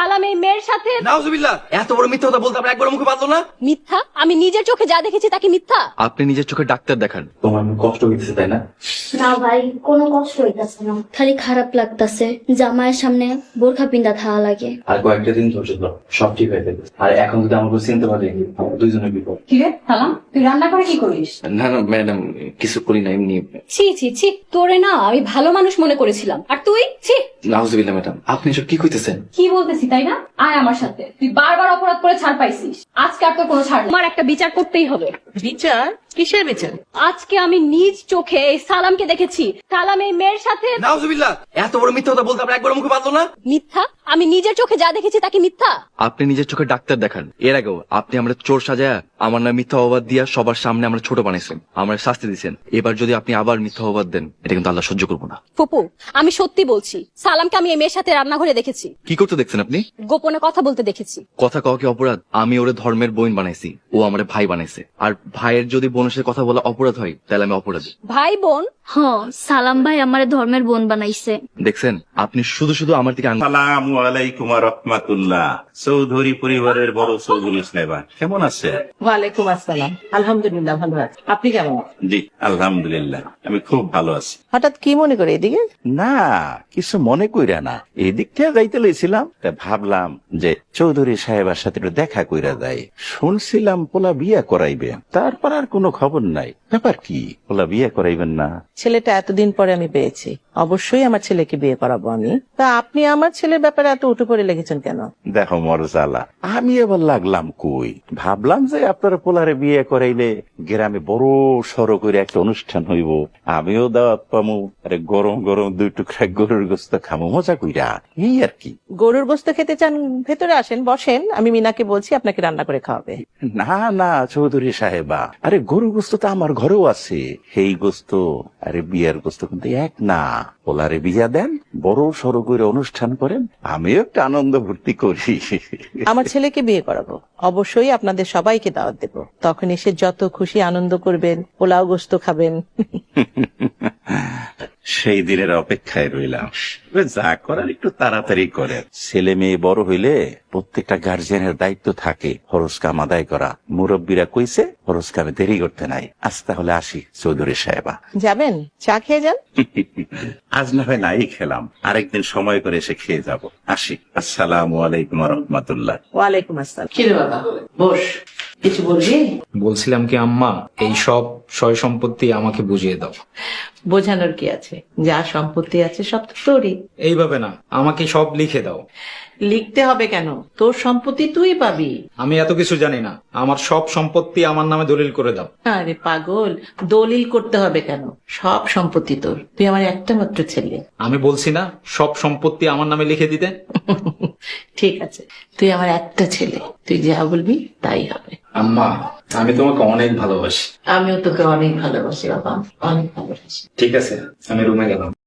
সালাম এই মেয়ের সাথে। নাউজুবিল্লাহ, এত বড় মিথ্যা কথা বলতে আপনার একবার মুখে পারলো না? মিথ্যা? আমি নিজের চোখে যা দেখেছি তাকে মিথ্যা? আপনি নিজের চোখে ডাক্তার দেখান। তোমার কষ্ট হইতেছে তাই না? না ভাই, কোনো কষ্ট হইতাছে না, খালি খারাপ লাগতাছে। জামাইয়ের সামনে বোরখা পিন্দা থাকা লাগে। আর কয়েকটা দিন ধৈর্য ধরো, সব ঠিক হয়ে যাবে। আর এখন যদি আমাকে চিনতে পারে, আমার দুইজনের বিপদ। কি রে সালাম, তুই রান্না করে কি করিস? না না ম্যাডাম, কিছু করি না, এমনি। ছি ছি ছি, তোরে না আমি ভালো মানুষ মনে করেছিলাম, আর তুই ছি। নাউজুবিল্লাহ ম্যাডাম, আপনি এসব কি কইতেছেন? কি বলতেছি তাই না? আয় আমার সাথে, তুই বারবার অপরাধ করে ছাড় পাইছিস, আজকে আর তোর কোনো ছাড় নেই। আমার একটা বিচার করতেই হবে। বিচার? কিসের বিচার? আজকে আমি নিজ চোখে এই সালামকে দেখেছি। সালাম এই মেয়ের সাথে। নাউজুবিল্লাহ, এত বড় মিথ্যা কথা বলতে আপনার একবার মুখে পারলো না? মিথ্যা? আমি নিজের চোখে যা দেখেছি তাকে মিথ্যা? আপনি নিজের চোখে ডাক্তার দেখান। এর আগেও আপনি আমরা চোর সাজায়া আমার নামে মিথ্যা অপবাদ দিয়া সবার সামনে আমরা ছোট বানাইছেন, আমরা শাস্তি দিচ্ছেন। এবার যদি আপনি আবার মিথ্যা অপবাদ দেন, এটা কিন্তু আল্লাহ সহ্য করবো না। ফুপু, আমি সত্যি বলছি, সালামকে আমি এই মেয়ের সাথে রান্নাঘরে দেখেছি। কি করতে দেখছেন আপনি? গোপনে কথা বলতে দেখেছি। কথা কওয়া কি অপরাধ? আমি ওরে ধর্মের বোন বানাইছি, ও আমার ভাই বানাইছে। আর ভাইয়ের যদি বোনের সাথে কথা বলা অপরাধ হয়, তাহলে আমি অপরাধী। ভাই বোন? সালাম ভাই আমার ধর্মের বোন বানাইছে। দেখছেন, আপনি শুধু শুধু আমার দিকে আসসালামু আলাইকুম ওয়া রাহমাতুল্লাহ। চৌধুরী পরিবারের বড় চৌধুরী সাহেবা কেমন আছে? ওয়ালাইকুম আসসালাম, আলহামদুলিল্লাহ ভালো আছি। আপনি কেমন আছেন? জি আলহামদুলিল্লাহ, আমি খুব ভালো আছি। হঠাৎ কি মনে করে এদিকে? না, কিছু মনে কইরা না, এদিক থেকে যাইতে লইছিলাম, তা ভাবলাম যে চৌধুরী সাহেবার সাথে একটু দেখা কইরা যায়। শুনছিলাম পোলা বিয়া করাইবে, তারপর আর কোনো খবর নাই। ব্যাপার কি, পোলা বিয়া করাইবেন না? ছেলেটা এতদিন পরে আমি পেয়েছি, অবশ্যই আমার ছেলেকে বিয়ে করাবো আমি। তা আপনি আমার ছেলের ব্যাপারে এত উঠে পড়ে লেগেছেন কেন? দেখো মরজালা, আমি এবার লাগলাম কই, ভাবলাম যে আপনার পোলারে বিয়ে করাইলে গ্রামে বড় সড়ো করে একটা অনুষ্ঠান হইব, আমিও দাওয়াত পামু, আরে গরম গরম 2 টুকরা গরুর গোস্ত খামু মজা কইরা, এই আর কি। গরুর গোস্ত খেতে চান? ভেতরে আসেন, বসেন, আমি মিনাকে বলছি আপনাকে রান্না করে খাওয়াবে। না না চৌধুরী সাহেবা, আরে গরুর গোস্ত তো আমার ঘরেও আছে, সেই গোস্ত আরে বিয়ার গোস্ত কিন্তু এক না। পোলারে বিয়া দেন, বড় সড়ো করে অনুষ্ঠান করেন, আমিও একটা আনন্দ ভর্তি করি। আমার ছেলেকে বিয়ে করাবো, অবশ্যই আপনাদের সবাইকে দাওয়াত দেব, তখন এসে যত খুশি আনন্দ করবেন, পোলাও গোস্ত খাবেন। সেই দিনের অপেক্ষায় রইলাম। তবে যা করার একটু তাড়াতাড়ি করে। ছেলে মেয়ে বড় হইলে প্রত্যেকটা গার্জিয়ানের দায়িত্ব থাকে খরচ কাম আদায় করা। মুরব্বীরা কইছে খরচ কামে দেরি করতে নাই। আজ তাহলে আসি চৌধুরী সাহেবা। যাবেন? চা খেয়ে যান। আজ না হয় নাই খেলাম, আরেকদিন সময় করে এসে খেয়ে যাব। আসি। আসসালামু আলাইকুম ওয়া রাহমাতুল্লাহ। ওয়ালাইকুম আসসালাম। কি রে বাবা, বস, কিছু বলবি? বলছিলাম কি আম্মা, এই সব সয় সম্পত্তি আমাকে বুঝিয়ে দাও। বোঝানোর কি আছে, যা সম্পত্তি আছে সব তো তোরই। এইভাবে না, আমাকে সব লিখে দাও। লিখতে হবে কেন? তোর সম্পত্তি তুই পাবি। আমি এত কিছু জানি না, আমার সব সম্পত্তি আমার নামে দলিল করে দাও। আরে পাগল, দলিল করতে হবে কেন? সব সম্পত্তি তোর, তুই আমার একটা মাত্র ছেলে। আমি বলছি না সব সম্পত্তি আমার নামে লিখে দিতে? ঠিক আছে, তুই আমার একটা ছেলে, তুই যা বলবি তাই হবে। আম্মা, আমি তোমাকে অনেক ভালোবাসি। আমিও তোকে অনেক ভালোবাসি বাবা, অনেক ভালোবাসি। ঠিক আছে, আমি রুমে গেলাম।